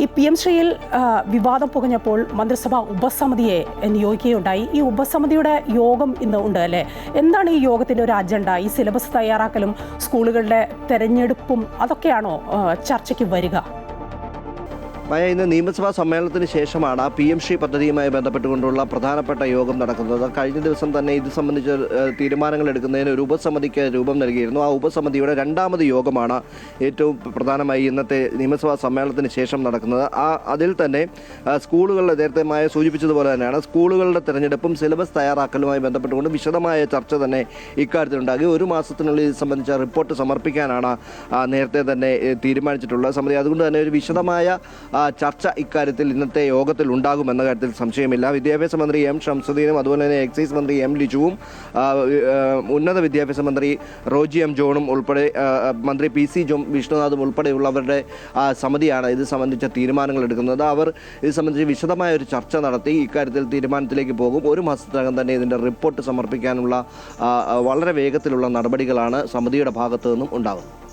ഈ PM ശ്രീയിൽ വിവാദം പുകഞ്ഞപ്പോൾ മന്ത്രിസഭ ഉപസമിതിയെ നിയോഗിക്കുകയുണ്ടായി. ഈ ഉപസമിതിയുടെ യോഗം ഇന്ന് ഉണ്ട് അല്ലേ? എന്താണ് ഈ യോഗത്തിൻ്റെ ഒരു അജണ്ട? ഈ സിലബസ് തയ്യാറാക്കലും സ്കൂളുകളുടെ തെരഞ്ഞെടുപ്പും അതൊക്കെയാണോ ചർച്ചയ്ക്ക് വരിക? ഇന്ന് നിയമസഭാ സമ്മേളനത്തിന് ശേഷമാണ് PM ശ്രീ പദ്ധതിയുമായി ബന്ധപ്പെട്ടുകൊണ്ടുള്ള പ്രധാനപ്പെട്ട യോഗം നടക്കുന്നത്. കഴിഞ്ഞ ദിവസം തന്നെ ഇത് സംബന്ധിച്ച് തീരുമാനങ്ങൾ എടുക്കുന്നതിന് ഒരു ഉപസമിതിക്ക് രൂപം നൽകിയിരുന്നു. ആ ഉപസമിതിയുടെ രണ്ടാമത് യോഗമാണ് ഏറ്റവും പ്രധാനമായി ഇന്നത്തെ നിയമസഭാ സമ്മേളനത്തിന് ശേഷം നടക്കുന്നത്. അതിൽ തന്നെ സ്കൂളുകളുടെ നേരത്തെ സൂചിപ്പിച്ചതുപോലെ തന്നെയാണ് സ്കൂളുകളുടെ തെരഞ്ഞെടുപ്പും സിലബസ് തയ്യാറാക്കലുമായി ബന്ധപ്പെട്ടുകൊണ്ട് വിശദമായ ചർച്ച തന്നെ ഇക്കാര്യത്തിലുണ്ടാകി. ഒരു മാസത്തിനുള്ളിൽ ഇത് സംബന്ധിച്ച റിപ്പോർട്ട് സമർപ്പിക്കാനാണ് നേരത്തെ തന്നെ തീരുമാനിച്ചിട്ടുള്ളത് സമിതി. അതുകൊണ്ട് തന്നെ ഒരു വിശദമായ ചർച്ച ഇക്കാര്യത്തിൽ ഇന്നത്തെ യോഗത്തിൽ ഉണ്ടാകുമെന്ന കാര്യത്തിൽ സംശയമില്ല. വിദ്യാഭ്യാസ മന്ത്രി M ഷംസുദ്ദീനും അതുപോലെ തന്നെ എക്സൈസ് മന്ത്രി M ലിജുവും ഉന്നത വിദ്യാഭ്യാസ മന്ത്രി റോജി M ജോണും ഉൾപ്പെടെ മന്ത്രി PC വിഷ്ണുനാഥും ഉൾപ്പെടെയുള്ളവരുടെ സമിതിയാണ് ഇത് സംബന്ധിച്ച തീരുമാനങ്ങൾ എടുക്കുന്നത്. അവർ ഇത് സംബന്ധിച്ച് വിശദമായ ഒരു ചർച്ച നടത്തി ഇക്കാര്യത്തിൽ തീരുമാനത്തിലേക്ക് പോകും. ഒരു മാസത്തിനകം തന്നെ ഇതിൻ്റെ റിപ്പോർട്ട് സമർപ്പിക്കാനുള്ള വളരെ വേഗത്തിലുള്ള നടപടികളാണ് സമിതിയുടെ ഭാഗത്തു നിന്നും ഉണ്ടാകുന്നത്.